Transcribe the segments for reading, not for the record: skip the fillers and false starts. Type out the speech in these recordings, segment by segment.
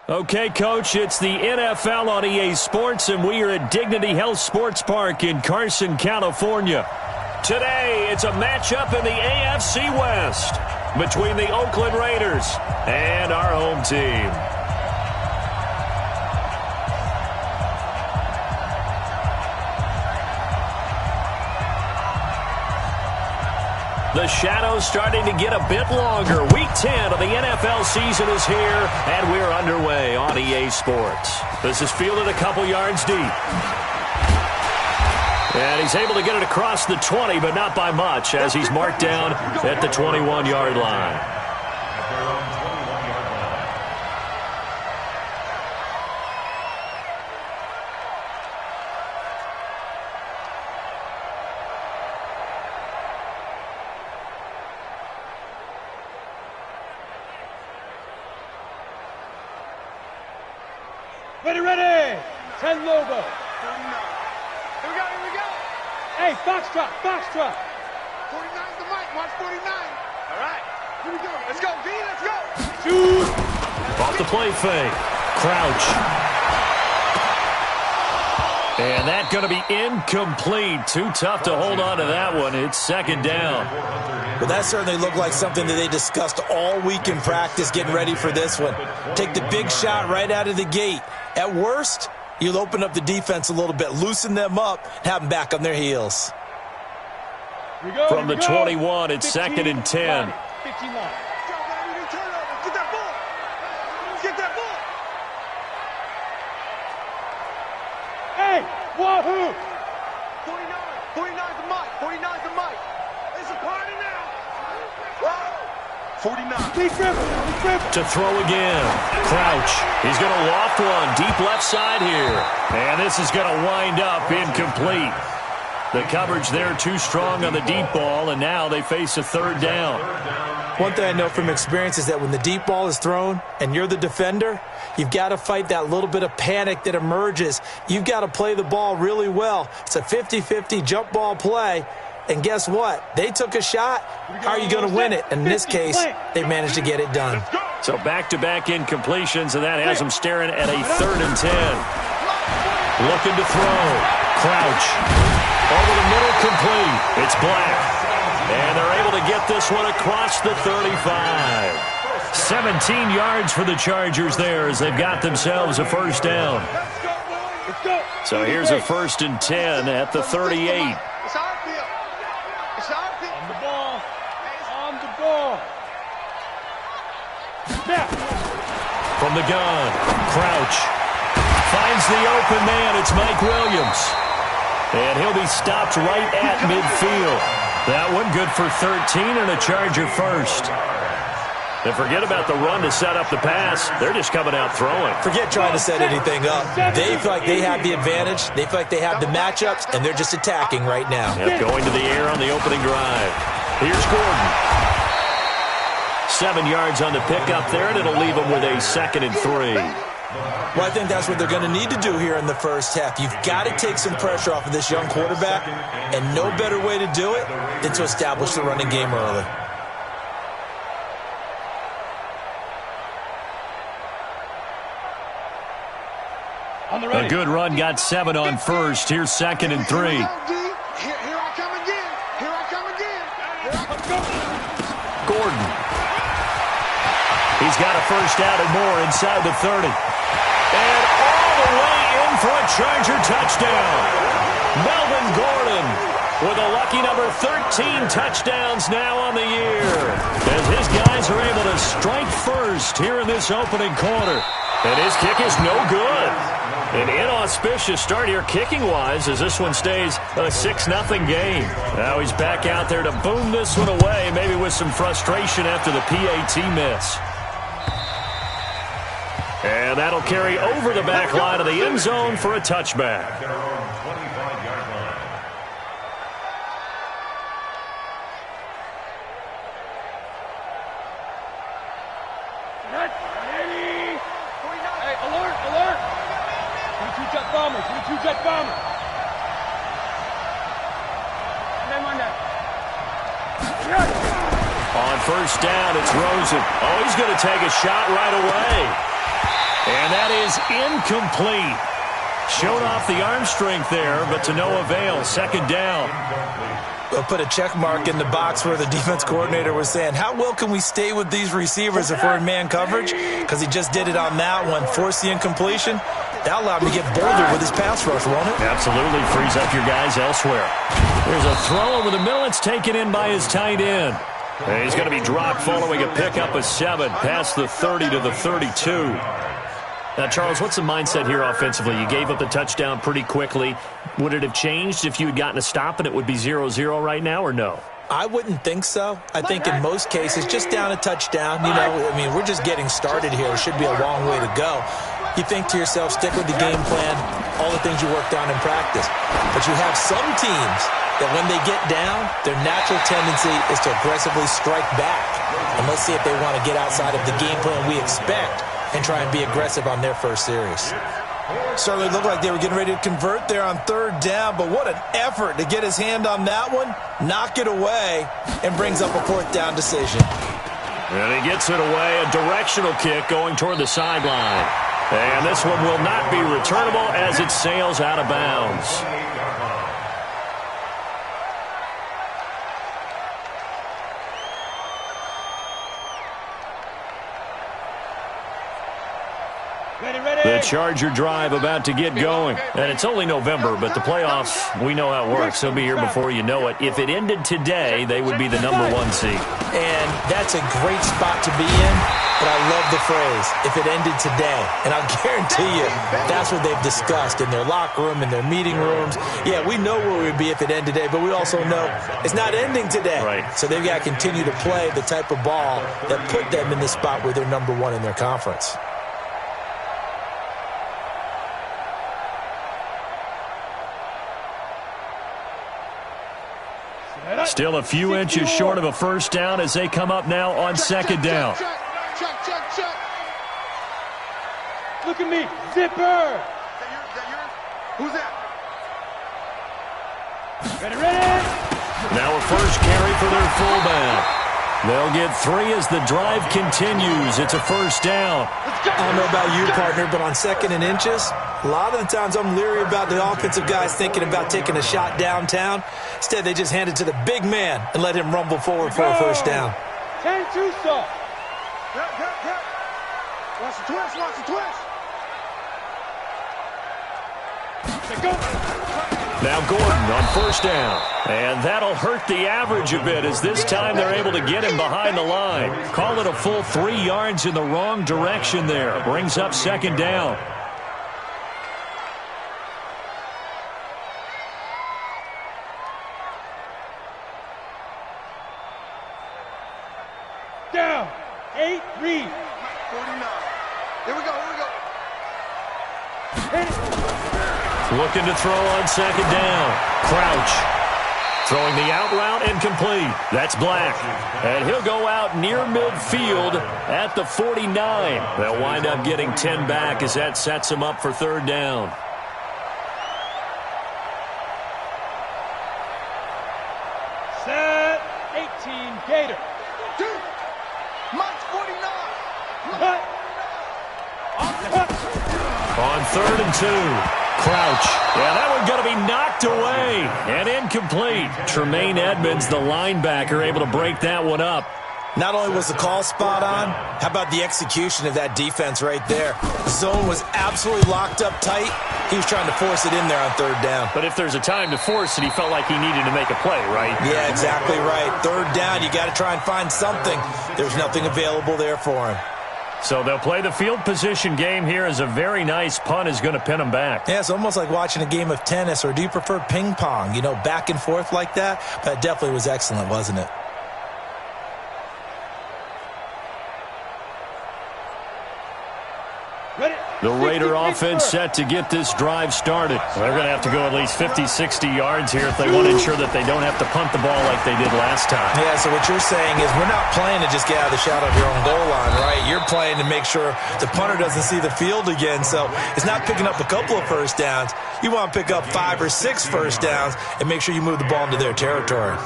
Okay, Coach, it's the NFL on EA Sports, and we are at Dignity Health Sports Park in Carson, California. Today, it's a matchup in the AFC West between the Oakland Raiders and our home team. The shadow's starting to get a bit longer. Week 10 of the NFL season is here, and we're underway on EA Sports. This is fielded a couple yards deep. And he's able to get it across the 20, but not by much, as he's marked down at the 21-yard line. Ready! 10 logo. Here we go. Hey, Foxtrot. 49 the mic, March 49. All right, here we go. Let's go, D, let's go. Shoot. Off the play fake. Crouch. And that's going to be incomplete. Too tough to hold on to that one. It's second down. Well, that certainly looked like something that they discussed all week in practice getting ready for this one. Take the big shot right out of the gate. At worst, you'll open up the defense a little bit, loosen them up, have them back on their heels. From the 21, it's 15, second and 10. 15 line. Get that ball. Get that ball. Hey, wahoo! 49 the mic. 49 the mic. It's a party now. 49. To throw again. Crouch. He's going to loft one deep left side here. And this is going to wind up incomplete. The coverage there too strong on the deep ball, and now they face a third down. One thing I know from experience is that when the deep ball is thrown and you're the defender, you've got to fight that little bit of panic that emerges. You've got to play the ball really well. It's a 50-50 jump ball play. And guess what? They took a shot. How are you going to win it? And in this case, they managed to get it done. So back-to-back incompletions, and that has them staring at a third and 10. Looking to throw. Crouch. Over the middle, complete. It's Black. And they're able to get this one across the 35. 17 yards for the Chargers there as they've got themselves a first down. So here's a first and 10 at the 38. From the gun, Crouch finds the open man. It's Mike Williams. And he'll be stopped right at midfield. That one good for 13 and a Charger first. And forget about the run to set up the pass. They're just coming out throwing. Forget trying to set anything up. They feel like they have the advantage. They feel like they have the matchups, and they're just attacking right now. Yep, going to the air on the opening drive. Here's Gordon. 7 yards on the pickup there, and it'll leave them with a second and 3. Well, I think that's what they're going to need to do here in the first half. You've got to take some pressure off of this young quarterback, and no better way to do it than to establish the running game early. A good run, got 7 on first. Here's second and 3. Here I come again. Gordon. He's got a first down and more inside the 30. And all the way in for a Charger touchdown. Melvin Gordon with a lucky number 13 touchdowns now on the year, as his guys are able to strike first here in this opening quarter. And his kick is no good. An inauspicious start here kicking-wise as this one stays a 6-0 game. Now he's back out there to boom this one away, maybe with some frustration after the PAT miss. And that'll carry over the back line of the end zone for a touchback. Hey, alert! 22-jet bomber. On first down, it's Rosen. Oh, he's going to take a shot right away. And that is incomplete. Showed off the arm strength there, but to no avail. Second down. We'll put a check mark in the box where the defense coordinator was saying, how well can we stay with these receivers if we're in man coverage? Because he just did it on that one, forced the incompletion. That allowed him to get bolder with his pass rush, won't it? Absolutely frees up your guys elsewhere. There's a throw over the middle. It's taken in by his tight end. And he's going to be dropped following a pickup of 7 past the 30 to the 32. Now, Charles, what's the mindset here offensively? You gave up the touchdown pretty quickly. Would it have changed if you had gotten a stop and it would be 0-0 right now, or no? I wouldn't think so. I think in most cases, just down a touchdown, we're just getting started here. It should be a long way to go. You think to yourself, stick with the game plan, all the things you worked on in practice. But you have some teams that when they get down, their natural tendency is to aggressively strike back. And let's see if they want to get outside of the game plan we expect and try and be aggressive on their first series. Certainly looked like they were getting ready to convert there on third down, but what an effort to get his hand on that one, knock it away, and brings up a fourth down decision. And he gets it away, a directional kick going toward the sideline. And this one will not be returnable as it sails out of bounds. The Charger drive about to get going. And it's only November, but the playoffs, we know how it works. They'll be here before you know it. If it ended today, they would be the #1 seed. And that's a great spot to be in, but I love the phrase, if it ended today. And I'll guarantee you, that's what they've discussed in their locker room, in their meeting rooms. Yeah, we know where we'd be if it ended today, but we also know it's not ending today. Right. So they've got to continue to play the type of ball that put them in the spot where they're #1 in their conference. Still a few inches short of a first down as they come up now on second down. Check. Look at me. Zipper. Is that yours? Who's that? Ready. Now a first carry for their fullback. They'll get 3 as the drive continues. It's a first down. I don't know about you, partner, but on second and inches, a lot of the times I'm leery about the offensive guys thinking about taking a shot downtown. Instead, they just hand it to the big man and let him rumble forward for a first down. 10-2 soft. Watch the twist. Now Gordon on first down. And that'll hurt the average a bit as this time they're able to get him behind the line. Call it a full 3 yards in the wrong direction there. Brings up second down. Down. 8, read. 49. Here we go. Hit it. Looking to throw on second down. Crouch. Throwing the out route incomplete. That's Black. And he'll go out near midfield at the 49. They'll wind up getting 10 back as that sets them up for third down. Set. 18, Gator. Mike's 49. Cut. On 3rd and 2. Crouch. Yeah, that one going to be knocked away and incomplete. Tremaine Edmonds, the linebacker, able to break that one up. Not only was the call spot on, how about the execution of that defense right there? The zone was absolutely locked up tight. He was trying to force it in there on third down. But if there's a time to force it, he felt like he needed to make a play, right? Yeah, exactly right. Third down, you got to try and find something. There's nothing available there for him. So they'll play the field position game here as a very nice punt is going to pin them back. Yeah, it's almost like watching a game of tennis, or do you prefer ping pong? You know, back and forth like that? That definitely was excellent, wasn't it? The Raider offense set to get this drive started. They're going to have to go at least 50, 60 yards here if they want to ensure that they don't have to punt the ball like they did last time. Yeah, so what you're saying is we're not playing to just get out of the shot of your own goal line, right? You're playing to make sure the punter doesn't see the field again. So it's not picking up a couple of first downs. You want to pick up 5 or 6 first downs and make sure you move the ball into their territory.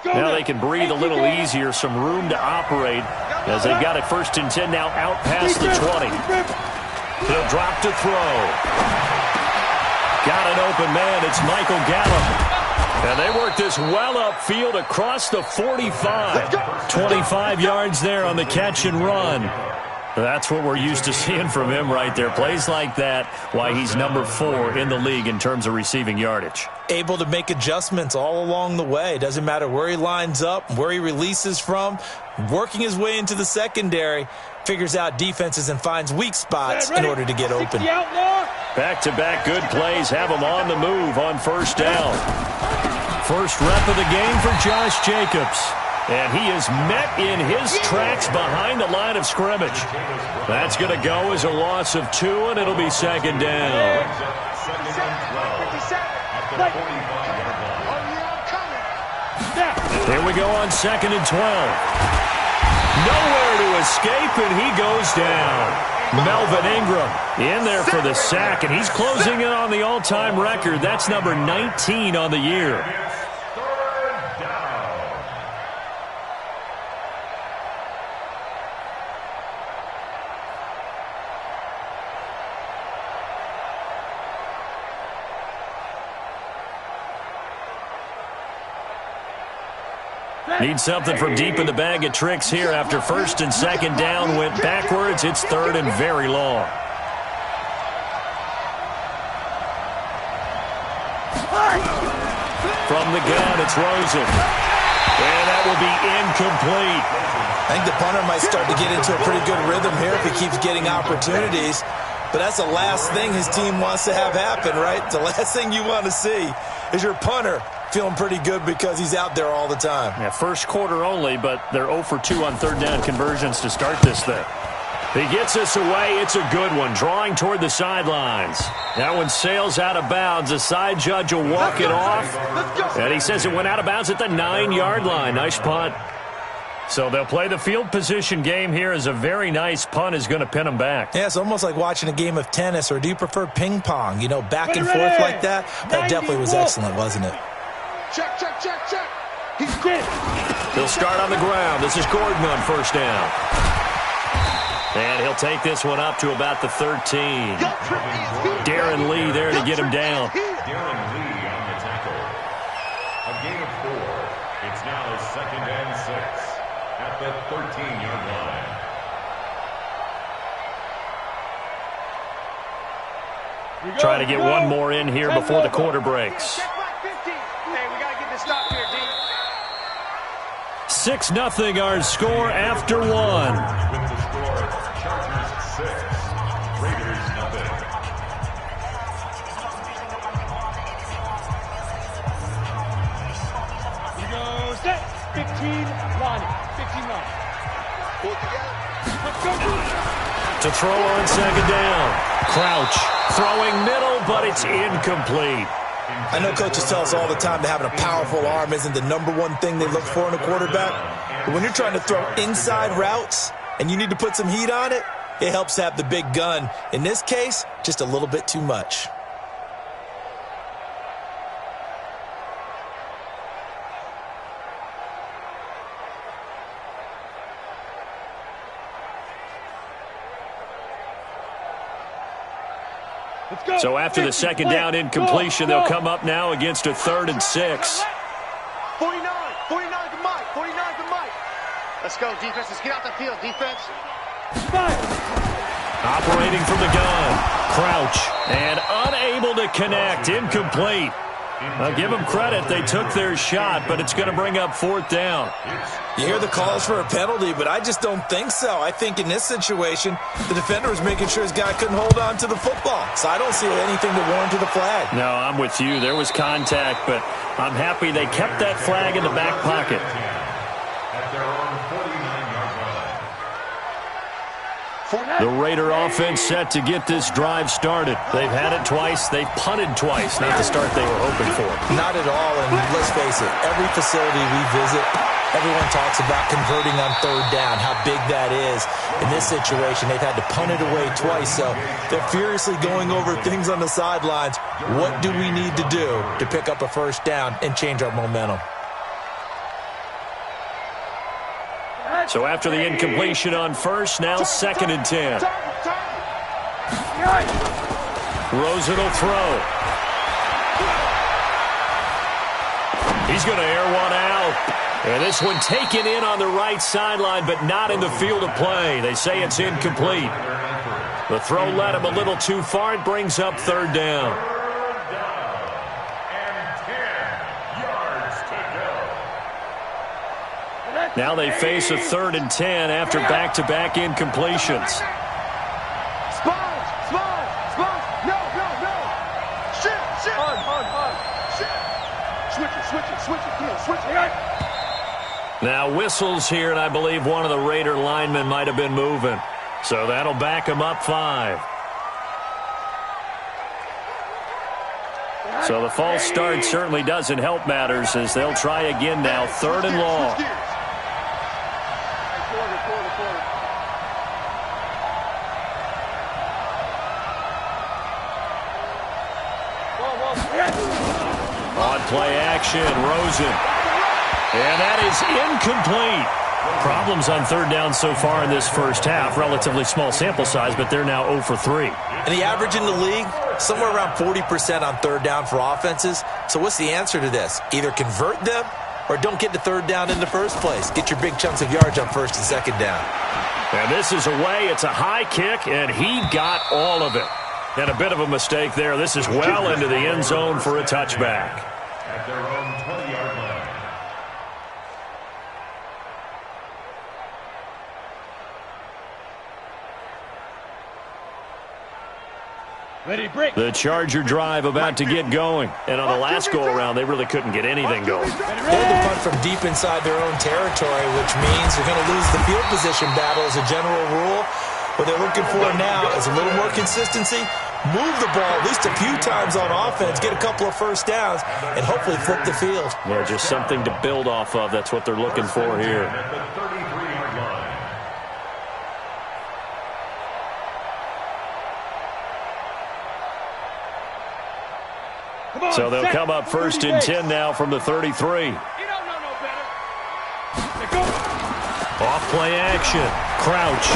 Now they can breathe a little easier, some room to operate as they've got it 1st and 10 now out past the 20. He'll drop to throw. Got an open man. It's Michael Gallup. And they work this well upfield across the 45. 25 yards there on the catch and run. That's what we're used to seeing from him right there. Plays like that, why he's number 4 in the league in terms of receiving yardage. Able to make adjustments all along the way. Doesn't matter where he lines up, where he releases from. Working his way into the secondary, figures out defenses and finds weak spots in order to get open. Back-to-back good plays have him on the move on 1st down. First rep of the game for Josh Jacobs. And he is met in his tracks behind the line of scrimmage. That's going to go as a loss of 2, and it'll be 2nd down. Here we go on 2nd and 12. Nowhere to escape, and he goes down. Melvin Ingram in there for the sack, and he's closing in on the all-time record. That's number 19 on the year. Need something from deep in the bag of tricks here after 1st and 2nd down went backwards. It's 3rd and very long. From the gun, it's Rosen. And that will be incomplete. I think the punter might start to get into a pretty good rhythm here if he keeps getting opportunities. But that's the last thing his team wants to have happen, right? The last thing you want to see is your punter feeling pretty good because he's out there all the time. Yeah, first quarter only, but they're 0 for 2 on 3rd down conversions to start this thing. He gets us away. It's a good one. Drawing toward the sidelines. That one sails out of bounds. The side judge will walk it off. And he says it went out of bounds at the 9-yard line. Nice punt. So they'll play the field position game here as a very nice punt is going to pin them back. Yeah, it's almost like watching a game of tennis, or do you prefer ping pong? You know, back and forth like that? That definitely was excellent, wasn't it? Check, check, check, check. He's good. He'll start on the ground. This is Gordon on 1st down. And he'll take this one up to about the 13. Darren Lee there to get him down. Darren Lee on the tackle. A gain of 4. It's now 2nd and 6 at the 13-yard line. Try to get one more in here before the quarter breaks. 6-0 our score after 1. With the score, Chargers 6, Raiders 0. We go set. 15 line. 15 line. Pull together. Let's go. To throw on 2nd down. Crouch throwing middle, but it's incomplete. I know coaches tell us all the time that having a powerful arm isn't the #1 thing they look for in a quarterback. But when you're trying to throw inside routes and you need to put some heat on it, it helps to have the big gun. In this case, just a little bit too much. So after the 2nd down incompletion, they'll come up now against a 3rd and 6. 49. 49 to Mike. 49 to Mike. Let's go, defense. Let's get out the field, defense. Operating from the gun. Crouch. And unable to connect. Incomplete. I'll give them credit. They took their shot, but it's going to bring up 4th down. You hear the calls for a penalty, but I just don't think so. I think in this situation, the defender was making sure his guy couldn't hold on to the football. So I don't see anything to warrant the flag. No, I'm with you. There was contact, but I'm happy they kept that flag in the back pocket. At their own 49-yard line. The Raider offense set to get this drive started. They've had it twice. They've punted twice. Not the start they were hoping for. Not at all, and let's face it, every facility we visit, everyone talks about converting on 3rd down, how big that is. In this situation, they've had to punt it away twice, so they're furiously going over things on the sidelines. What do we need to do to pick up a 1st down and change our momentum? So after the incompletion on first, now 2nd and 10. Rosen will throw. He's going to air one out. And this one taken in on the right sideline, but not in the field of play. They say it's incomplete. The throw led him a little too far. It brings up 3rd down. Now they face a 3rd and 10 after back-to-back incompletions. Sponge! No! Shit! Hard! Shit! Switch it! Now whistles here, and I believe one of the Raider linemen might have been moving. So that'll back him up 5. So the false start certainly doesn't help matters as they'll try again now, 3rd and long. On play action, Rosen. And that is incomplete. Problems on 3rd down so far in this first half. Relatively small sample size, but they're now 0 for 3. And the average in the league, somewhere around 40% on 3rd down for offenses. So what's the answer to this? Either convert them or don't get to 3rd down in the first place. Get your big chunks of yards on 1st and 2nd down. And this is away. It's a high kick, and he got all of it. And a bit of a mistake there. This is well into the end zone for a touchback. At their own 20-yard line. Ready, break. The Charger drive about to get going. And on the last go-around, they really couldn't get anything going. They had to punt from deep inside their own territory, which means they're going to lose the field position battle as a general rule. What they're looking for now is a little more consistency, move the ball at least a few times on offense, get a couple of 1st downs, and hopefully flip the field. Yeah, just something to build off of. That's what they're looking for here. At the 33-yard line. So they'll come up 1st and 10 now from the 33. You don't know no better. Off play action. Crouch.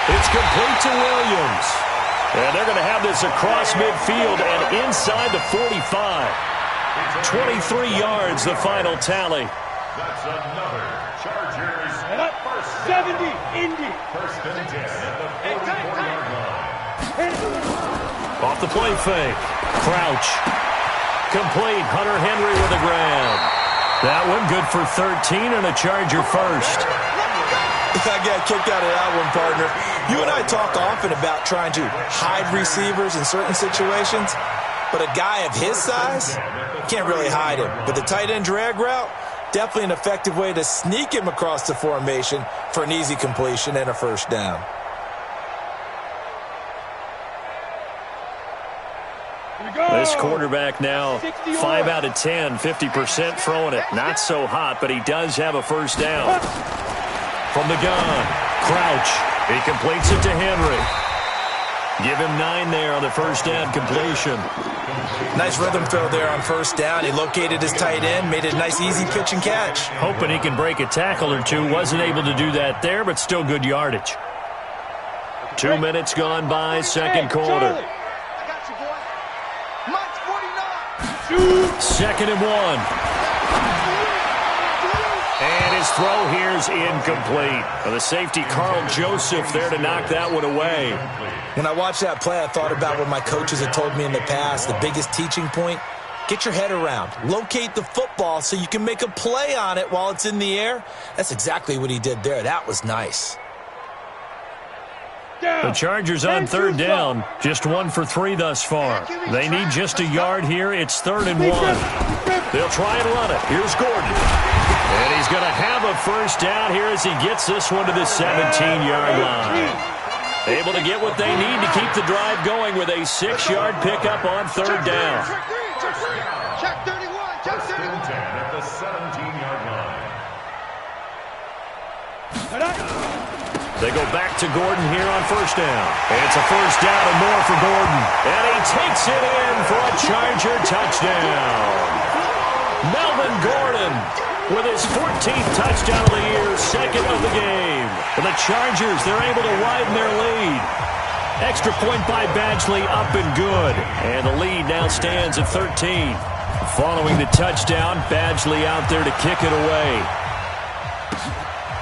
It's complete to Williams. And they're going to have this across midfield and inside the 45. 23 yards, the final tally. That's another Chargers. 70, Indy. 1st and 10 at the 44-yard line. Off the play fake. Crouch. Complete. Hunter Henry with a grab. That one good for 13 and a Charger 1st. I got kicked out of that one, partner. You and I talk often about trying to hide receivers in certain situations, but a guy of his size, can't really hide him. But the tight end drag route, definitely an effective way to sneak him across the formation for an easy completion and a 1st down. This quarterback now 5 out of 10, 50% throwing it. Not so hot, but he does have a 1st down. From the gun, Crouch. He completes it to Henry. Give him 9 there on the 1st down completion. Nice rhythm throw there on 1st down. He located his tight end, made it a nice easy pitch and catch. Hoping he can break a tackle or two. Wasn't able to do that there, but still good yardage. 2 minutes gone by, 2nd quarter. 2nd and 1. And his throw here is incomplete. Well, the safety, Carl Joseph, there to knock that one away. When I watched that play, I thought about what my coaches had told me in the past. The biggest teaching point, get your head around. Locate the football so you can make a play on it while it's in the air. That's exactly what he did there. That was nice. The Chargers on 3rd down, just 1 for 3 thus far. They need just a yard here. It's 3rd and 1. They'll try and run it. Here's Gordon. And he's going to have a 1st down here as he gets this one to the 17-yard line. Able to get what they need to keep the drive going with a 6-yard pickup on 3rd down. Check 31. Check 1st and 10 at the 17-yard line. They go back to Gordon here on 1st down. And it's a 1st down and more for Gordon. And he takes it in for a Charger touchdown. Melvin Gordon with his 14th touchdown of the year, second of the game. For the Chargers, they're able to widen their lead. Extra point by Badgley, up and good. And the lead now stands at 13. Following the touchdown, Badgley out there to kick it away.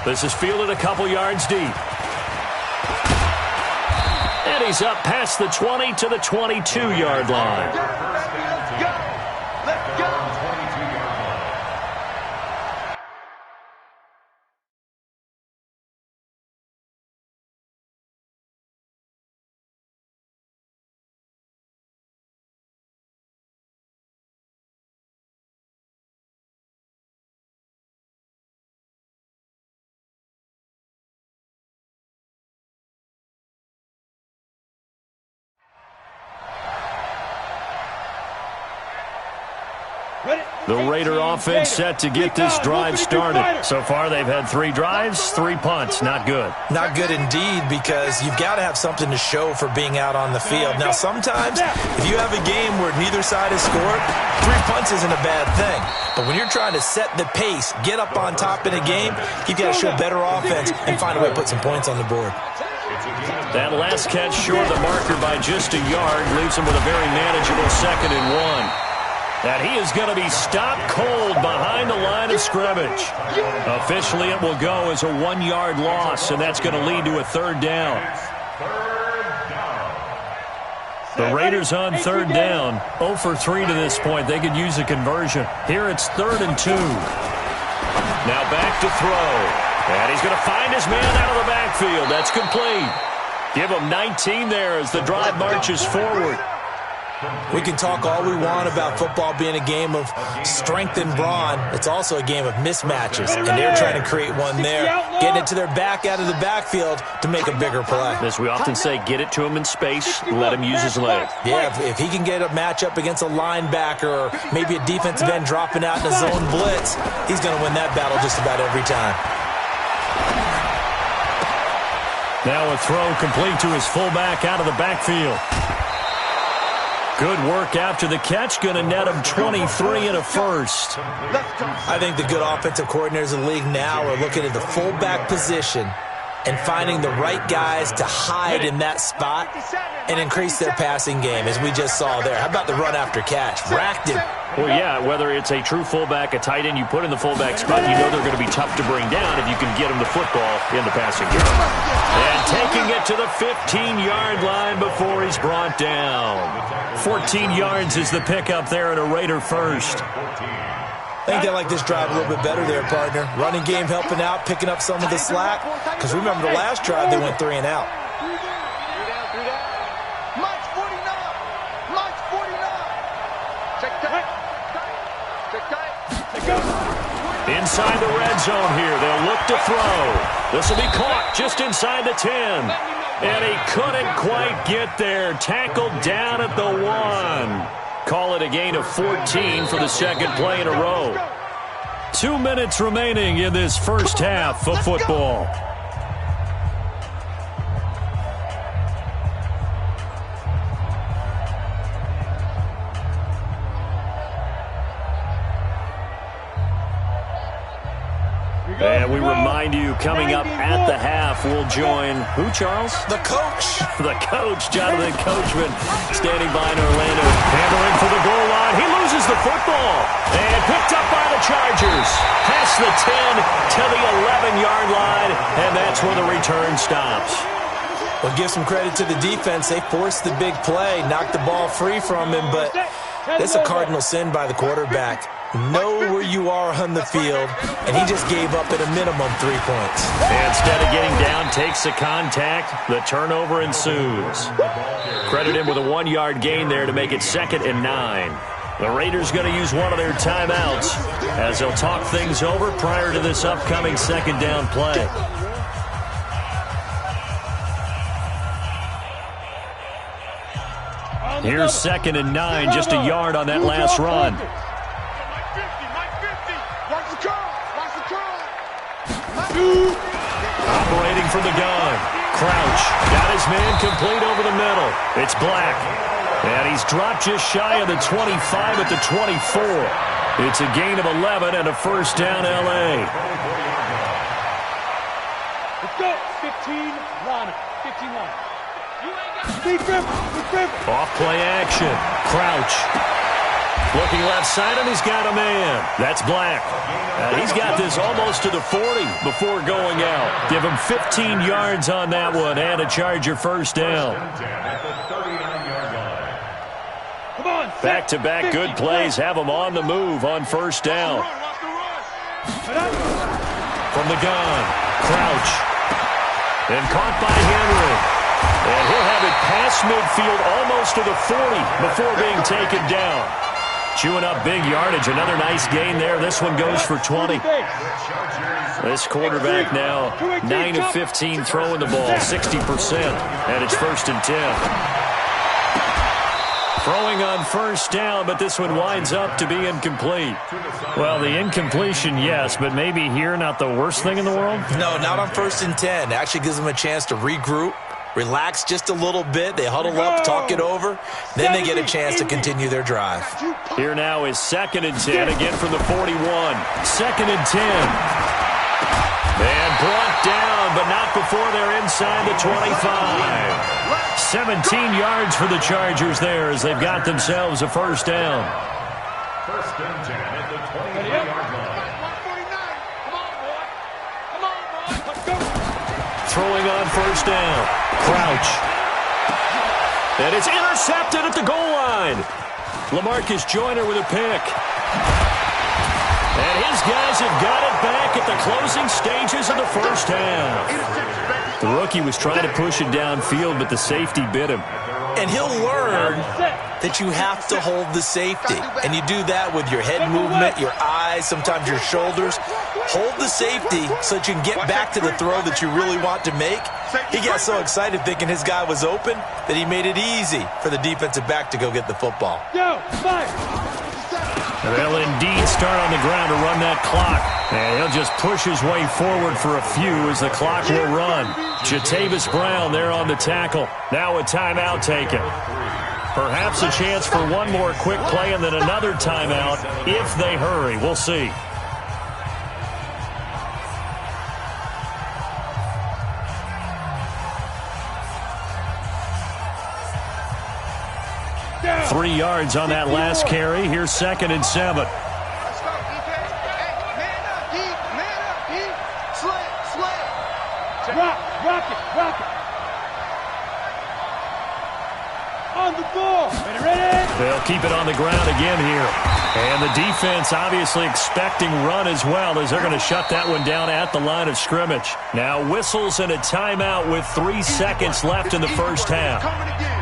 This is fielded a couple yards deep. And he's up past the 20 to the 22-yard line. The Raider offense set to get this drive started. So far, they've had 3 drives, 3 punts. Not good. Not good indeed, because you've got to have something to show for being out on the field. Now, sometimes, if you have a game where neither side has scored, 3 punts isn't a bad thing. But when you're trying to set the pace, get up on top in a game, you've got to show better offense and find a way to put some points on the board. That last catch short of the marker by just a yard leaves him with a very manageable 2nd and 1. That he is going to be stopped cold behind the line of scrimmage. Officially, it will go as a 1-yard loss, and that's going to lead to a 3rd down. The Raiders on 3rd down, 0 for 3 to this point. They could use a conversion. Here it's 3rd and 2. Now back to throw. And he's going to find his man out of the backfield. That's complete. Give him 19 there as the drive marches forward. We can talk all we want about football being a game of strength and brawn. It's also a game of mismatches, and they're trying to create one there, getting it to their back out of the backfield to make a bigger play. As we often say, get it to him in space, let him use his leg. Yeah, if he can get a matchup against a linebacker or maybe a defensive end dropping out in a zone blitz, he's going to win that battle just about every time. Now a throw complete to his fullback out of the backfield. Good work after the catch, going to net him 23 and a 1st. I think the good offensive coordinators in the league now are looking at the fullback position and finding the right guys to hide in that spot and increase their passing game, as we just saw there. How about the run after catch? Racked him. Well, yeah, whether it's a true fullback, a tight end you put in the fullback spot, you know they're going to be tough to bring down if you can get them the football in the passing game. And taking it to the 15-yard line before he's brought down. 14 yards is the pickup there and a Raider 1st. I think they like this drive a little bit better there, partner. Running game helping out, picking up some of the slack. Because remember the last drive, they went 3 and out. March 49. March 49. Check tight. Check tight. Inside the red zone here. They'll look to throw. This will be caught just inside the 10. And he couldn't quite get there. Tackled down at the 1. Call it a gain of 14 for the 2nd play in a row. 2 minutes remaining in this first half of football. And we remind you, coming up at the half, we'll join who, Charles? The coach. The coach, Jonathan Coachman, standing by in Orlando. Handling for the goal line. He loses the football. And picked up by the Chargers. Past the 10 to the 11-yard line. And that's where the return stops. Well, give some credit to the defense. They forced the big play, knocked the ball free from him, but that's a cardinal sin by the quarterback. Know where you are on the field, and he just gave up at a minimum 3 points. Instead of getting down, takes the contact. The turnover ensues. Credit him with a 1-yard gain there to make it 2nd and 9. The Raiders going to use one of their timeouts as they'll talk things over prior to this upcoming 2nd down play. Here's 2nd and 9, just a yard on that last run. Operating from the gun. Crouch. Got his man complete over the middle. It's Black. And he's dropped just shy of the 25 at the 24. It's a gain of 11 and a first down, L.A. Let's go. 15 line. 15 line. Off play action. Crouch. Looking left side, and he's got a man. That's Black. He's got this almost to the 40 before going out. Give him 15 yards on that one and a Charger first down. Back-to-back good plays have him on the move on first down. From the gun, Crouch. And caught by Henry. And he'll have it past midfield almost to the 40 before being taken down. Chewing up big yardage. Another nice gain there. This one goes for 20. This quarterback now 9 of 15 throwing the ball, 60%. And it's first and 10. Throwing on first down, but this one winds up to be incomplete. Well, the incompletion, yes, but maybe here not the worst thing in the world? No, not on first and 10. Actually gives them a chance to regroup, relax just a little bit. They huddle up, talk it over. Then they get a chance to continue their drive. Here now is second and 10, again from the 41. Second and 10. And brought down, but not before they're inside the 25. 17 yards for the Chargers there as they've got themselves a first down. First and 10 at the 23-yard line. Throwing on first down. Crouch. And it's intercepted at the goal line. LaMarcus Joyner with a pick. And his guys have got it back at the closing stages of the first half. The rookie was trying to push it downfield, but the safety bit him. And he'll learn that you have to hold the safety. And you do that with your head movement, your eyes, sometimes your shoulders. Hold the safety so that you can get back to the throw that you really want to make. He got so excited thinking his guy was open that he made it easy for the defensive back to go get the football. They'll indeed start on the ground to run that clock. And he'll just push his way forward for a few as the clock will run. Jatavis Brown there on the tackle. Now a timeout taken. Perhaps a chance for one more quick play and then another timeout if they hurry. We'll see. down. 3 yards on that last carry. Here's 2nd and 7. Let's go, defense. Hey, man up, deep, man up, deep. Slant, slant. Rock it. On the ball. Ready? They'll keep it on the ground again here. And the defense obviously expecting run as well, as they're going to shut that one down at the line of scrimmage. Now whistles and a timeout with 3 seconds left in the first half. Coming again.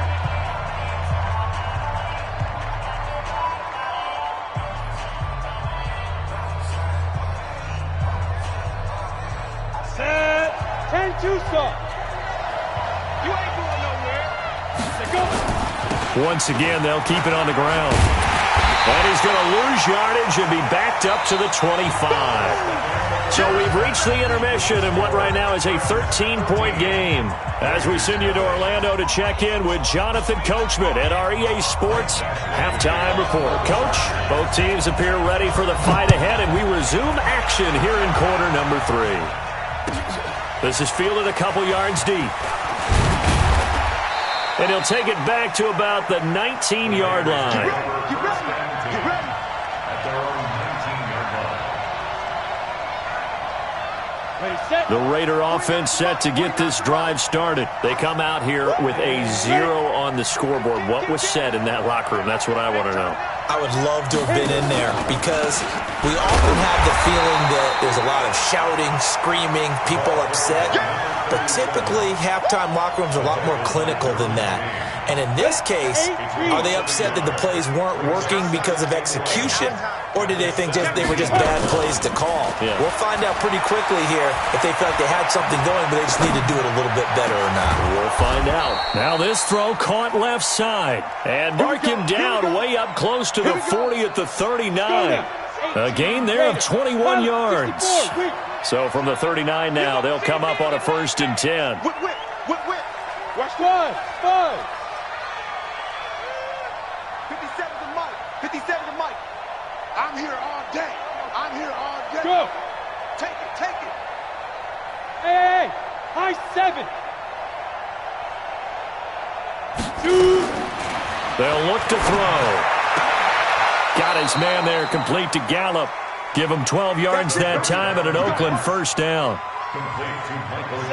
Set. 10-2 stop. You ain't going nowhere. Let's go. Once again, they'll keep it on the ground. And he's going to lose yardage and be backed up to the 25. So we've reached the intermission in what right now is a 13-point game. As we send you to Orlando to check in with Jonathan Coachman at our EA Sports Halftime Report. Coach, both teams appear ready for the fight ahead, and we resume action here in quarter number 3. This is fielded a couple yards deep. And he'll take it back to about the 19-yard line. Get ready. At their own 19-yard line. Ready, set. The Raider offense set to get this drive started. They come out here with a 0 on the scoreboard. What was said in that locker room? That's what I want to know. I would love to have been in there because we often have the feeling that there's a lot of shouting, screaming, people upset. But typically, halftime locker rooms are a lot more clinical than that. And in this case, are they upset that the plays weren't working because of execution? Or did they think they were just bad plays to call? Yeah. We'll find out pretty quickly here if they felt like they had something going, but they just need to do it a little bit better or not. We'll find out. Now this throw caught left side. And mark him down way up close to the 40 at the 39. A gain there of 21 yards. So from the 39 now, they'll come up on a 1st and 10. Whip. Watch 5. 57 to Mike. I'm here all here all day. Go. Take it, take it. Hey, high 7. 2. They'll look to throw. Got his man there, complete to Gallup. Give him 12 yards that time and an Oakland first down.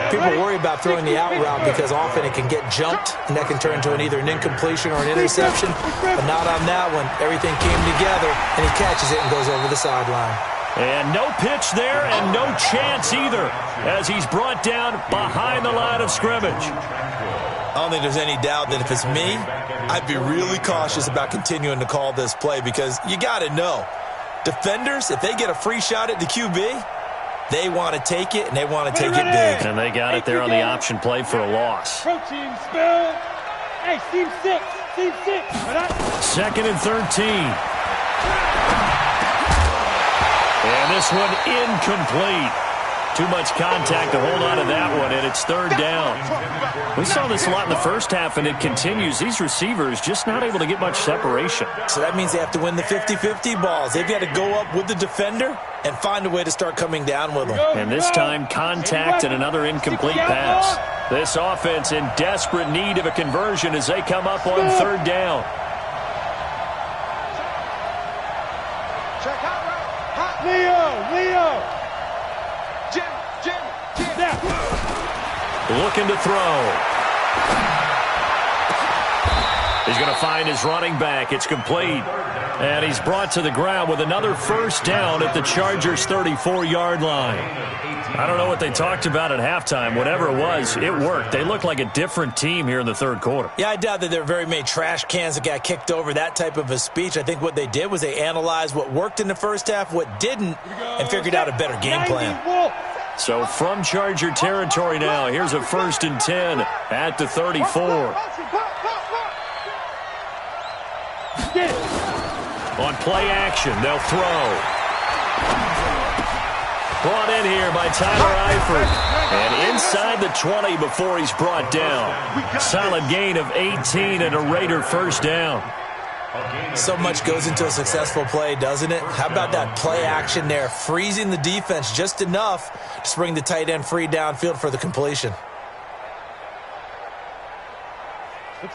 People worry about throwing the out route because often it can get jumped, and that can turn into either an incompletion or an interception, but not on that one. Everything came together, and he catches it and goes over the sideline. And no pitch there and no chance either as he's brought down behind the line of scrimmage. I don't think there's any doubt that if it's me, I'd be really cautious about continuing to call this play because you got to know, defenders, if they get a free shot at the QB, they want to take it, and they want to take it big. And they got it there on the option play for a loss. Protein spill. Hey, team 6. Team 6. 2nd and 13. And this one incomplete. Too much contact to hold on to that one, and it's 3rd down. We saw this a lot in the first half, and it continues. These receivers just not able to get much separation. So that means they have to win the 50-50 balls. They've got to go up with the defender and find a way to start coming down with them. And this time, contact and another incomplete pass. This offense in desperate need of a conversion as they come up on 3rd down. Check out right. Leo. Jim. Looking to throw. He's going to find his running back. It's complete. And he's brought to the ground with another first down at the Chargers' 34-yard line. I don't know what they talked about at halftime. Whatever it was, it worked. They looked like a different team here in the 3rd quarter. Yeah, I doubt that there were very many trash cans that got kicked over, that type of a speech. I think what they did was they analyzed what worked in the first half, what didn't, and figured out a better game plan. So from Charger territory now, here's a 1st and 10 at the 34. On play action, they'll throw. Brought in here by Tyler Eifert. And inside the 20 before he's brought down. Solid gain of 18 and a Raider first down. So much goes into a successful play, doesn't it? How about that play action there, freezing the defense just enough to bring the tight end free downfield for the completion.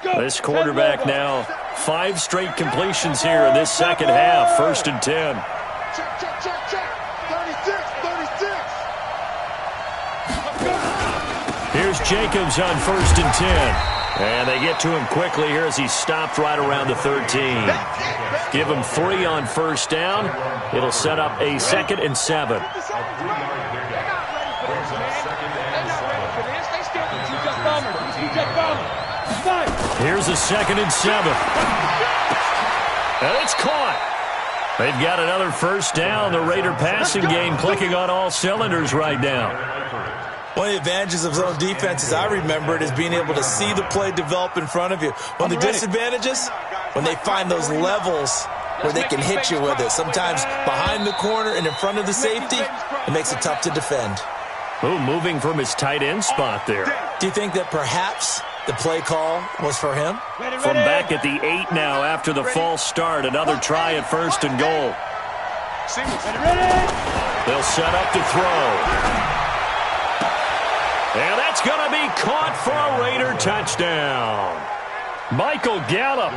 This quarterback now, 5 straight completions here in this second half. 1st and 10. Check. 36. Here's Jacobs on 1st and 10. And they get to him quickly here as he's stopped right around the 13. Give him 3 on 1st down. It'll set up a 2nd and 7. Here's a 2nd and 7. And it's caught. They've got another first down. The Raider passing game clicking on all cylinders right now. One of the advantages of zone defense, as I remember it, is being able to see the play develop in front of you. One of the disadvantages, when they find those levels where they can hit you with it. Sometimes behind the corner and in front of the safety, it makes it tough to defend. Ooh, moving from his tight end spot there. Do you think that perhaps the play call was for him? From back at the 8 now after the false start, another try at 1st and goal. They'll set up to throw. And that's going to be caught for a Raider touchdown. Michael Gallup,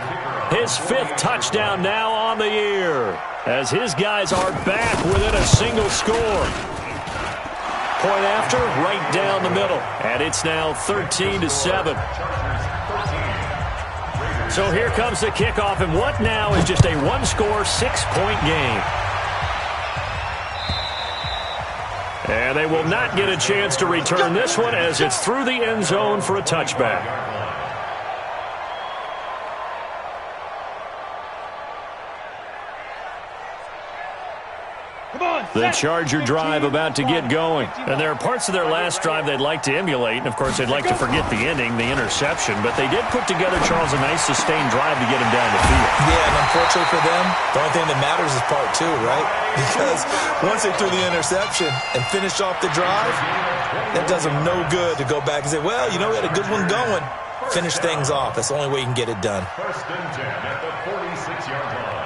his 5th touchdown now on the year, as his guys are back within a single score. Point after, right down the middle, and it's now 13-7. So here comes the kickoff, and what now is just a 1-score, 6-point game. And they will not get a chance to return this one as it's through the end zone for a touchback. The Charger drive about to get going. And there are parts of their last drive they'd like to emulate. And, of course, they'd like to forget the ending, the interception. But they did put together, Charles, a nice sustained drive to get him down the field. Yeah, and unfortunately for them, the only thing that matters is part 2, right? Because once they threw the interception and finished off the drive, that does them no good to go back and say, well, you know, we had a good one going. Finish things off. That's the only way you can get it done. 1st and 10 at the 46-yard line.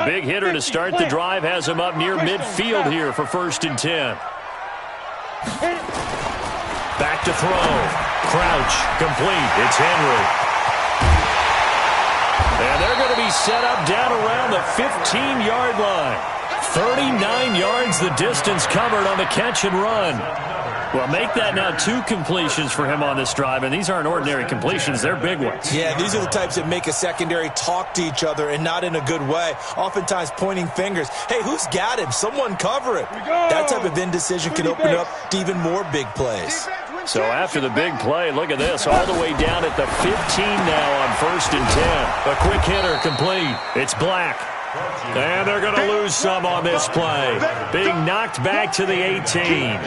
big hitter to start the drive has him up near midfield here for 1st and 10. Back to throw. Crouch. Complete. It's Henry. And they're going to be set up down around the 15-yard line. 39 yards the distance covered on the catch and run. Well, make that now 2 completions for him on this drive, and these aren't ordinary completions. They're big ones. Yeah, these are the types that make a secondary talk to each other and not in a good way. Oftentimes pointing fingers. Hey, who's got him? Someone cover it. That type of indecision can open up to even more big plays. So after the big play, look at this, all the way down at the 15 now on 1st and 10. A quick hitter complete. It's Black. And they're going to lose some on this play. Being knocked back to the 18.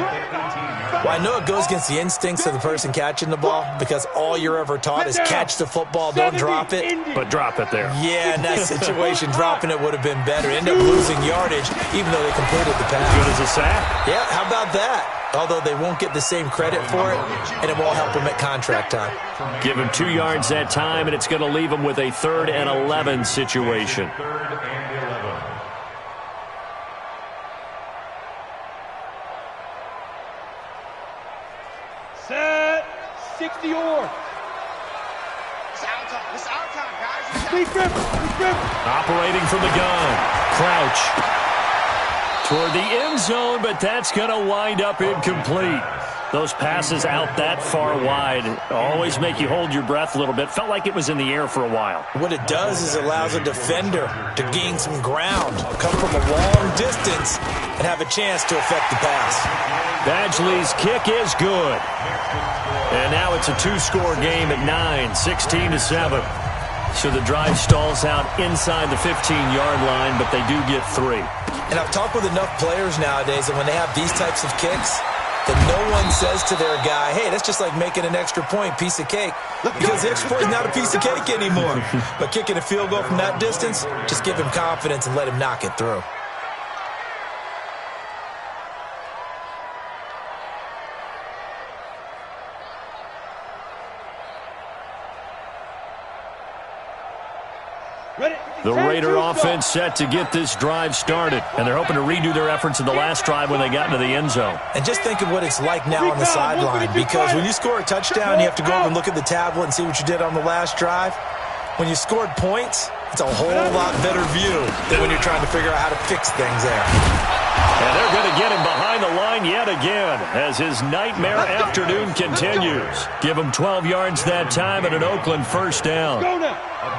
Well, I know it goes against the instincts of the person catching the ball because all you're ever taught is catch the football, don't drop it. But drop it there. Yeah, in that situation, dropping it would have been better. End up losing yardage even though they completed the pass. Good as a sack. Yeah, how about that? Although they won't get the same credit for it, and it won't help them at contract time. Give him 2 yards that time, and it's going to leave him with a 3rd and 11 situation. 3rd and 11. Set. 60 or. It's our time, guys. Speed grip. Operating from the gun. Crouch. Toward the end zone, but that's going to wind up incomplete. Those passes out that far wide always make you hold your breath a little bit. Felt like it was in the air for a while. What it does is it allows a defender to gain some ground, come from a long distance, and have a chance to affect the pass. Badgley's kick is good. And now it's a 2-score game at 9, 16-7. So the drive stalls out inside the 15-yard line, but they do get 3. And I've talked with enough players nowadays that when they have these types of kicks, that no one says to their guy, hey, that's just like making an extra point, piece of cake. Because the extra point is not a piece of cake anymore. But kicking a field goal from that distance, just give him confidence and let him knock it through. The Raider offense set to get this drive started, and they're hoping to redo their efforts in the last drive when they got into the end zone. And just think of what it's like now on the sideline, because when you score a touchdown, you have to go over and look at the tablet and see what you did on the last drive. When you scored points, it's a whole lot better view than when you're trying to figure out how to fix things there. And they're going to get him behind the line yet again as his nightmare afternoon continues. Give him 12 yards that time and an Oakland 1st down.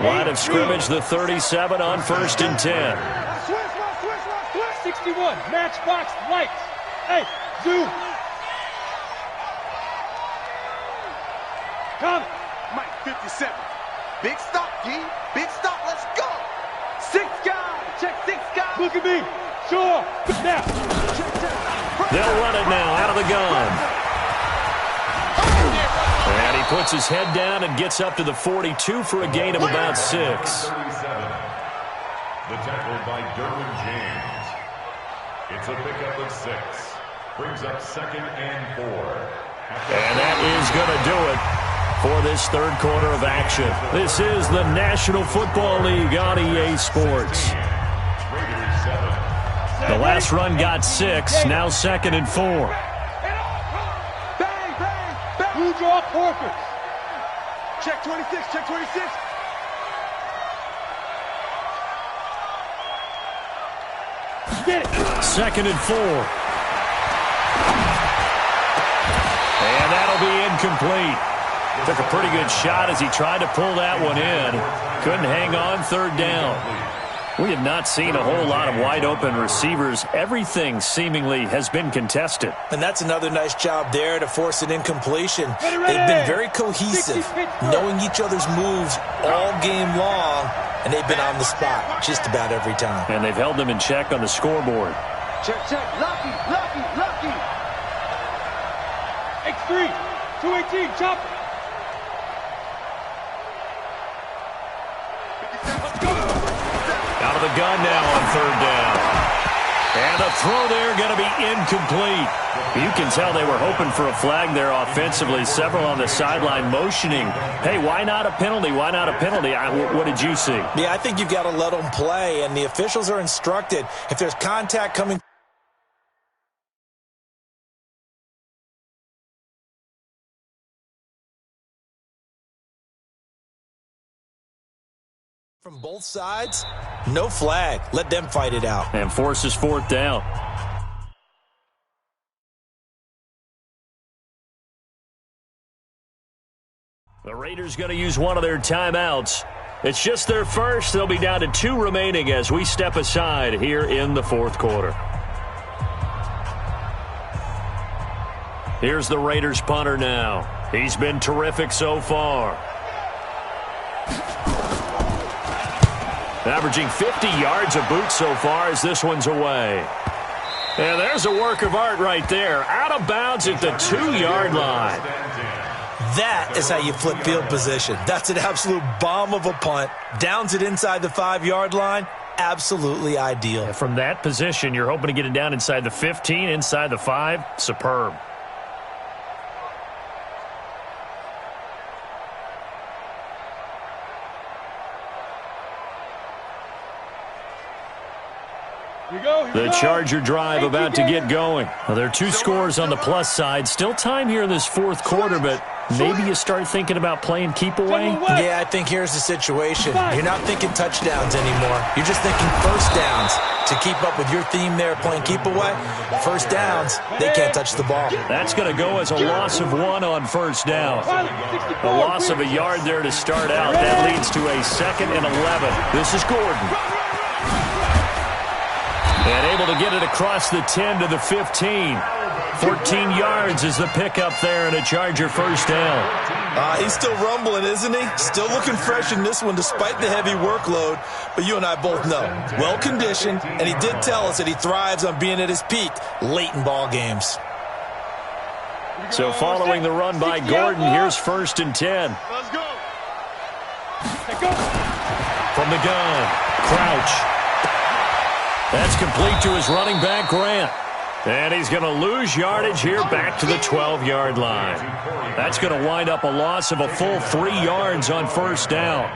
Line of scrimmage, the 37 on 1st and 10. 61, matchbox lights. Hey, zoom. Come. Mike 57. Big stop, G. Big stop. Let's go. 6 guys. Check 6 guys. Look at me. Sure. Now. They'll run it now out of the gun. And he puts his head down and gets up to the 42 for a gain of about 6. 37. The tackle by Derwin James. It's a pickup of 6. Brings up 2nd and 4. And that is going to do it for this 3rd quarter of action. This is the National Football League on EA Sports. The last run got 6, now 2nd and 4. Blue draw Corpus. Check 26. Check 26. Get it. 2nd and 4. And that'll be incomplete. Took a pretty good shot as he tried to pull that one in. Couldn't hang on, 3rd down. We have not seen a whole lot of wide-open receivers. Everything seemingly has been contested. And that's another nice job there to force an incompletion. They've been very cohesive, knowing each other's moves all game long, and they've been on the spot just about every time. And they've held them in check on the scoreboard. Check. Lucky. X3. 218. Chop. Out of the gun now on 3rd down. And the throw there going to be incomplete. You can tell they were hoping for a flag there offensively. Several on the sideline motioning, hey, why not a penalty? Why not a penalty? What did you see? Yeah, I think you've got to let them play, and the officials are instructed. If there's contact coming from both sides, no flag. Let them fight it out. And forces fourth down. The Raiders going to use one of their timeouts. It's just their first. They'll be down to 2 remaining as we step aside here in the fourth quarter. Here's the Raiders punter now. He's been terrific so far. Averaging 50 yards a boot so far as this one's away. And there's a work of art right there. Out of bounds at the 2-yard line. That is how you flip field position. That's an absolute bomb of a punt. Downs it inside the 5-yard line. Absolutely ideal. And from that position, you're hoping to get it down inside the 15, inside the 5. Superb. The Charger drive about to get going. Well, there are 2 scores on the plus side. Still time here in this fourth quarter, but maybe you start thinking about playing keep away? Yeah, I think here's the situation. You're not thinking touchdowns anymore. You're just thinking first downs. To keep up with your theme there, playing keep away, first downs, they can't touch the ball. That's going to go as a loss of 1 on first down. A loss of a yard there to start out. That leads to a 2nd and 11. This is Gordon. And able to get it across the 10 to the 15. 14 yards is the pickup there and a Charger first down. He's still rumbling, isn't he? Still looking fresh in this one despite the heavy workload. But you and I both know, well-conditioned, and he did tell us that he thrives on being at his peak late in ball games. So following the run by Gordon, here's 1st and 10. Let's go. From the gun, Crouch. That's complete to his running back, Grant. And he's going to lose yardage here back to the 12-yard line. That's going to wind up a loss of a full 3 yards on first down.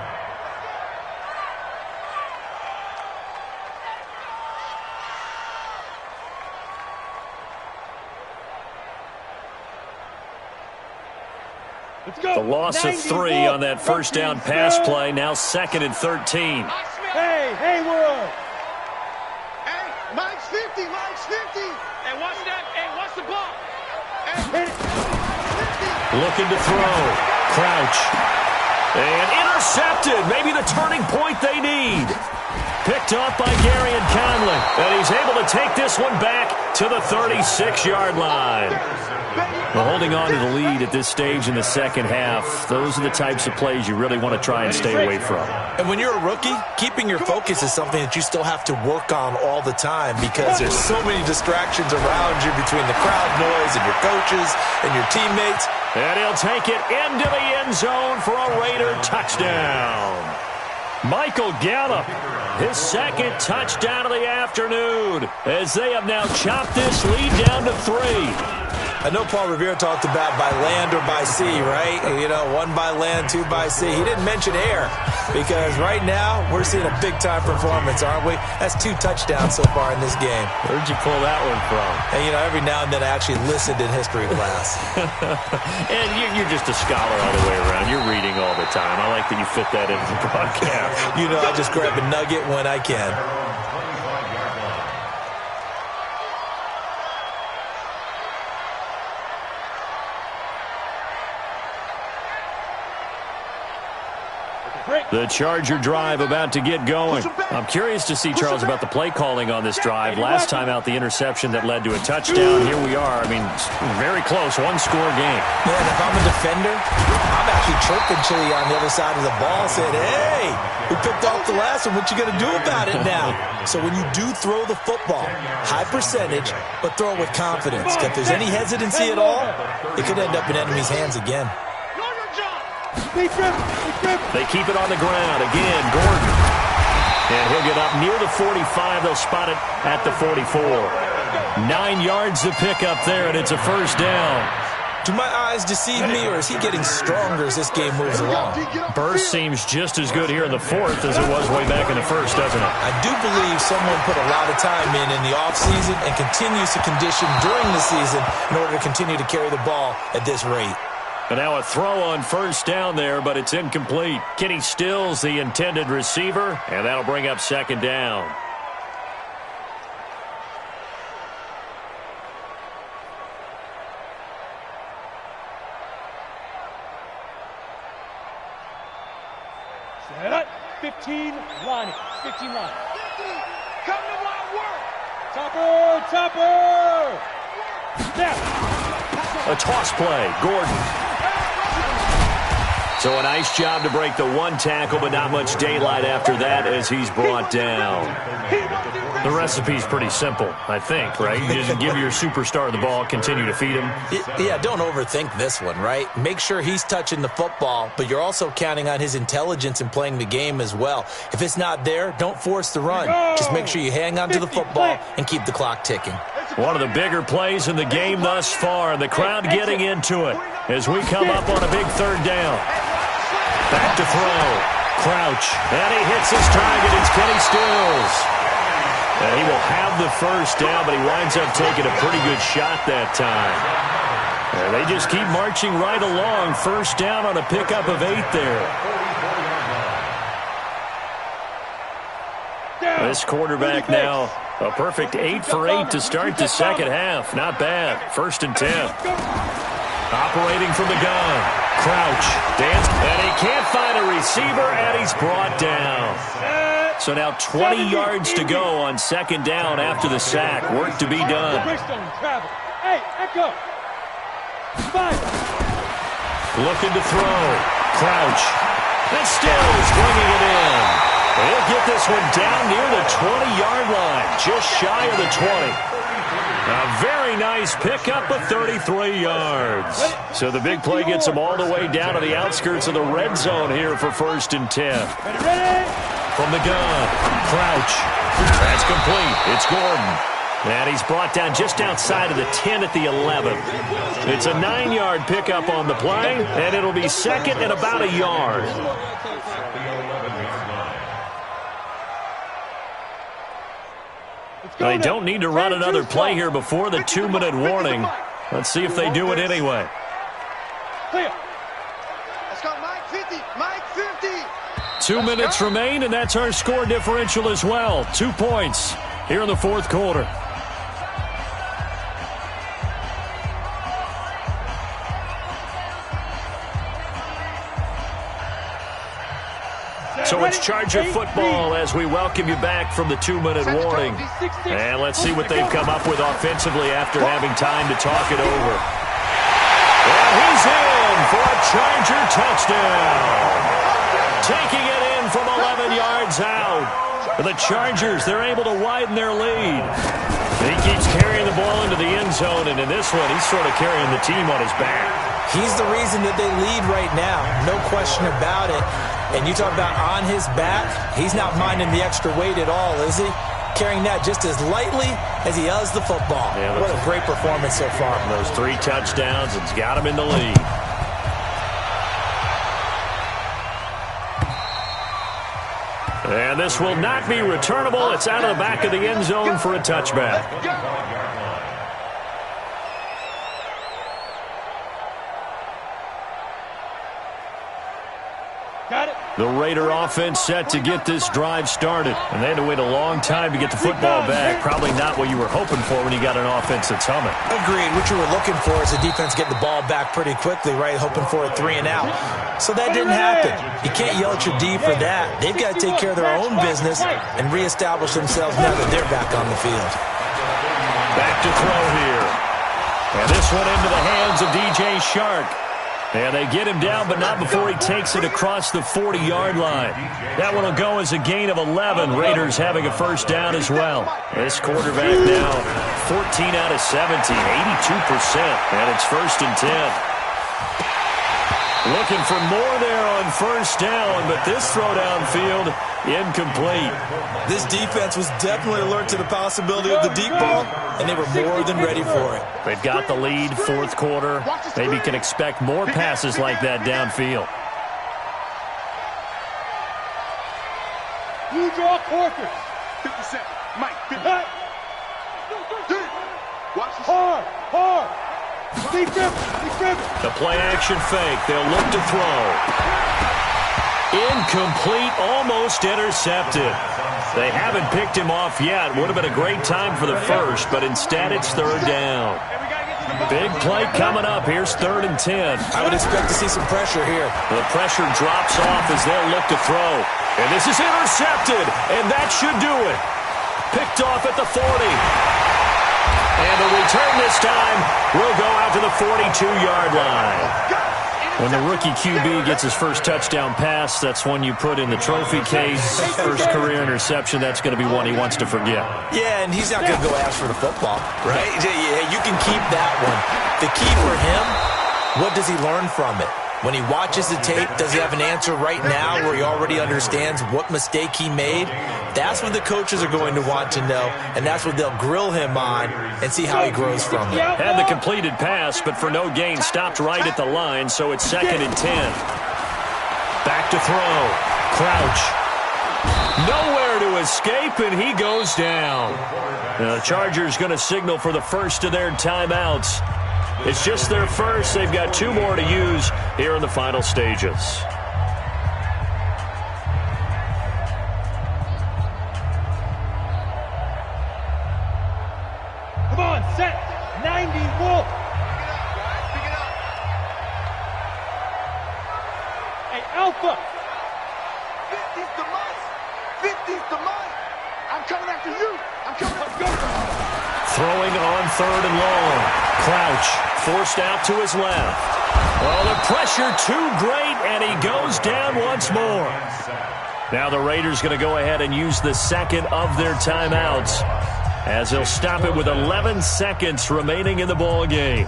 The loss of 3 on that first down pass play. Now 2nd and 13. Hey, world. Hey, Mike's 50. Hey, watch that. Hey, watch the ball. Hey, looking to throw. Crouch. And intercepted. Maybe the turning point they need. Picked off by Gary and Conley. And he's able to take this one back to the 36-yard line. Well, holding on to the lead at this stage in the second half, those are the types of plays you really want to try and stay away from. And when you're a rookie, keeping your focus is something that you still have to work on all the time because there's so many distractions around you between the crowd noise and your coaches and your teammates. And he'll take it into the end zone for a Raider touchdown. Michael Gallup, his 2nd touchdown of the afternoon, as they have now chopped this lead down to 3. I know Paul Revere talked about by land or by sea, right? You know, 1 by land, 2 by sea. He didn't mention air because right now we're seeing a big-time performance, aren't we? That's 2 touchdowns so far in this game. Where'd you pull that one from? And, you know, every now and then I actually listened in history class. And you're just a scholar all the way around. You're reading all the time. I like that you fit that into the broadcast. You know, I just grab a nugget when I can. The Charger drive about to get going. I'm curious to see, Charles, about the play calling on this drive. Last time out, the interception that led to a touchdown. Here we are. I mean, very close, 1-score game. Man, if I'm a defender, I'm actually chirping Chili on the other side of the ball, saying, hey, we picked off the last one. What you going to do about it now? So when you do throw the football, high percentage, but throw it with confidence. If there's any hesitancy at all, it could end up in enemy's hands again. They keep it on the ground. Again, Gordon. And he'll get up near the 45. They'll spot it at the 44. 9 yards to pick up there, and it's a first down. Do my eyes deceive me, or is he getting stronger as this game moves along? Burst seems just as good here in the fourth as it was way back in the first, doesn't it? I do believe someone put a lot of time in the offseason and continues to condition during the season in order to continue to carry the ball at this rate. And now a throw on first down there, but it's incomplete. Kenny Stills, the intended receiver, and that'll bring up second down. Set up. 15 line. 15 line. Come to wild work. Topper. Snap. A toss play. Gordon. So a nice job to break the one tackle, but not much daylight after that as he's brought down. The recipe's pretty simple, I think, right? You just give your superstar the ball, continue to feed him. Yeah, don't overthink this one, right? Make sure he's touching the football, but you're also counting on his intelligence in playing the game as well. If it's not there, don't force the run. Just make sure you hang on to the football and keep the clock ticking. One of the bigger plays in the game thus far, and the crowd getting into it as we come up on a big third down. Back to throw. Crouch. And he hits his target. It's Kenny Stills. And he will have the first down, but he winds up taking a pretty good shot that time. And they just keep marching right along. First down on a pickup of 8 there. This quarterback now, a perfect 8 for 8 to start the second half. Not bad. 1st and 10. Operating from the gun. Crouch. Dance. And he can't find a receiver, and he's brought down. So now 20 yards to go on second down after the sack. Work to be done. Hey, echo. 5. Looking to throw. Crouch. And Stills bringing it in. He'll get this one down near the 20-yard line. Just shy of the 20. A very nice pickup of 33 yards. So the big play gets him all the way down to the outskirts of the red zone here for 1st and 10. From the gun, Crouch. That's complete. It's Gordon. And he's brought down just outside of the 10 at the 11. It's a 9-yard pickup on the play, and it'll be second and about a yard. They don't need to run another play here before the 2-minute warning. Let's see if they do it anyway. Clear. Let's go, Mike 50. Mike 50. 2 minutes remain, and that's our score differential as well. 2 points here in the fourth quarter. So it's Charger football as we welcome you back from the 2-minute warning. And let's see what they've come up with offensively after having time to talk it over. And he's in for a Charger touchdown. Taking it in from 11 yards out. The Chargers, they're able to widen their lead. And he keeps carrying the ball into the end zone, and in this one, he's sort of carrying the team on his back. He's the reason that they lead right now. No question about it. And you talk about on his back, he's not minding the extra weight at all, is he? Carrying that just as lightly as he does the football. Yeah, what a great performance so far. Those 3 touchdowns, it's got him in the lead. And this will not be returnable. It's out of the back of the end zone for a touchback. Got it. The Raider offense set to get this drive started. And they had to wait a long time to get the football back. Probably not what you were hoping for when you got an offense that's humming. Agreed. What you were looking for is the defense getting the ball back pretty quickly, right? Hoping for a 3 and out. So that didn't happen. You can't yell at your D for that. They've got to take care of their own business and reestablish themselves now that they're back on the field. Back to throw here. And this one into the hands of DJ Shark. And they get him down, but not before he takes it across the 40-yard line. That one will go as a gain of 11. Raiders having a first down as well. This quarterback now 14 out of 17, 82%. And it's 1st and 10. Looking for more there on first down, but this throw downfield Incomplete. This defense was definitely alert to the possibility of the deep ball, and they were more than ready for it. They've got the lead, fourth quarter. Maybe can expect more passes like that downfield. You draw quarters. 50 seconds. Mike, 50. Watch this. Hard. Be driven. The play action fake. They'll look to throw. Incomplete, almost intercepted. They haven't picked him off yet. Would have been a great time for the first, but instead it's third down. Big play coming up. Here's 3rd and 10. I would expect to see some pressure here. The pressure drops off as they'll look to throw. And this is intercepted, and that should do it. Picked off at the 40. And the return this time will go out to the 42-yard line. When the rookie QB gets his first touchdown pass, that's one you put in the trophy case. First career interception, that's going to be one he wants to forget. Yeah, and he's not going to go ask for the football, right? Yeah, you can keep that one. The key for him, what does he learn from it? When he watches the tape, does he have an answer right now where he already understands what mistake he made? That's what the coaches are going to want to know, and that's what they'll grill him on and see how he grows from it. Had the completed pass, but for no gain, stopped right at the line, so it's 2nd and 10. Back to throw. Crouch. Nowhere to escape, and he goes down. The Chargers going to signal for the first of their timeouts. It's just their first. They've got 2 more to use here in the final stages. Come on, set. 90, Wolf. Pick it up. Hey, Alpha. 50's the must. 50's the must. I'm coming after you. I'm coming after you. Throwing on 3rd and long. Crouch forced out to his left. Well, the pressure too great, and he goes down once more. Now the Raiders going to go ahead and use the second of their timeouts as they'll stop it with 11 seconds remaining in the ball game.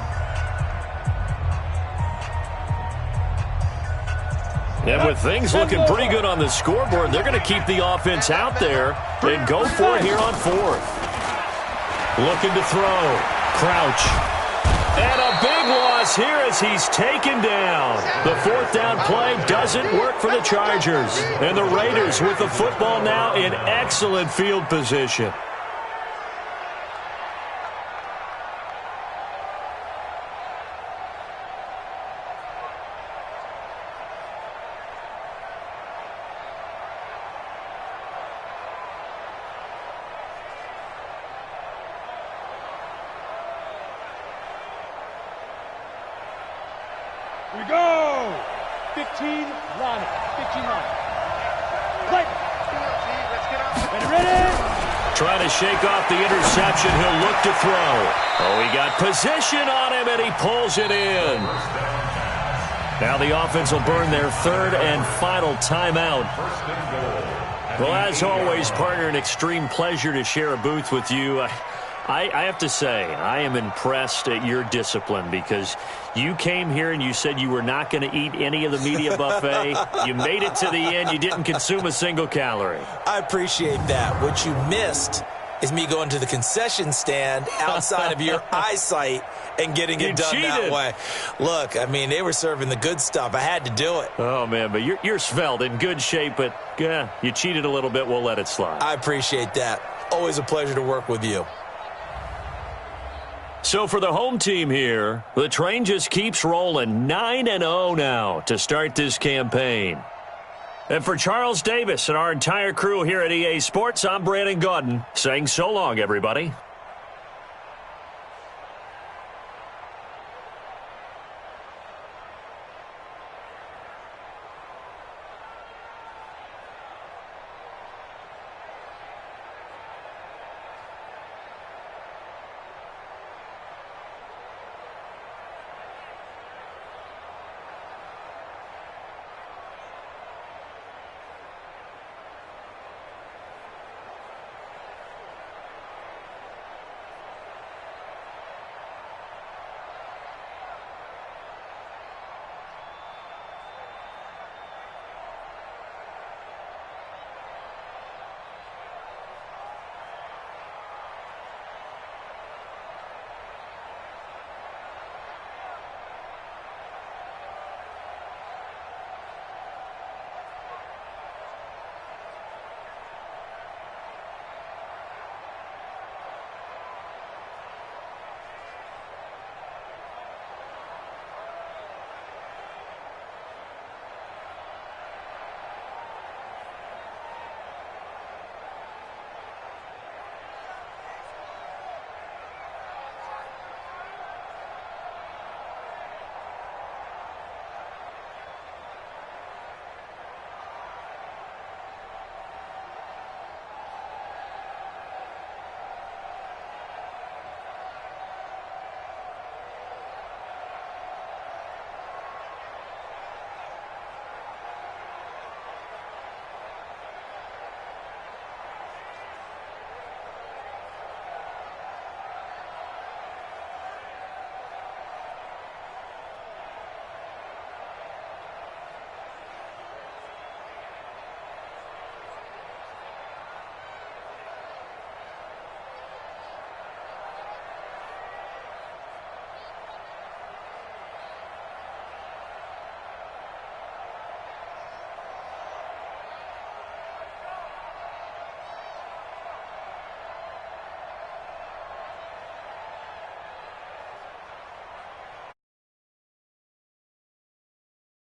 And with things looking pretty good on the scoreboard, they're going to keep the offense out there and go for it here on 4th. Looking to throw. Crouch. And a big loss here as he's taken down. The 4th down play doesn't work for the Chargers. And the Raiders with the football now in excellent field position. We go. 15 line. 15 line. Play. Ready. Trying to shake off the interception. He'll look to throw. Oh, he got position on him, and he pulls it in. Now the offense will burn their 3rd and final timeout. Well, as always, partner, an extreme pleasure to share a booth with you. I have to say, I am impressed at your discipline because you came here and you said you were not going to eat any of the media buffet. You made it to the end. You didn't consume a single calorie. I appreciate that. What you missed is me going to the concession stand outside of your eyesight and getting it done that way. Look, I mean, they were serving the good stuff. I had to do it. Oh, man, but you're svelte, in good shape, but yeah, you cheated a little bit. We'll let it slide. I appreciate that. Always a pleasure to work with you. So for the home team here, the train just keeps rolling 9-0 now to start this campaign. And for Charles Davis and our entire crew here at EA Sports, I'm Brandon Gaudin saying so long, everybody.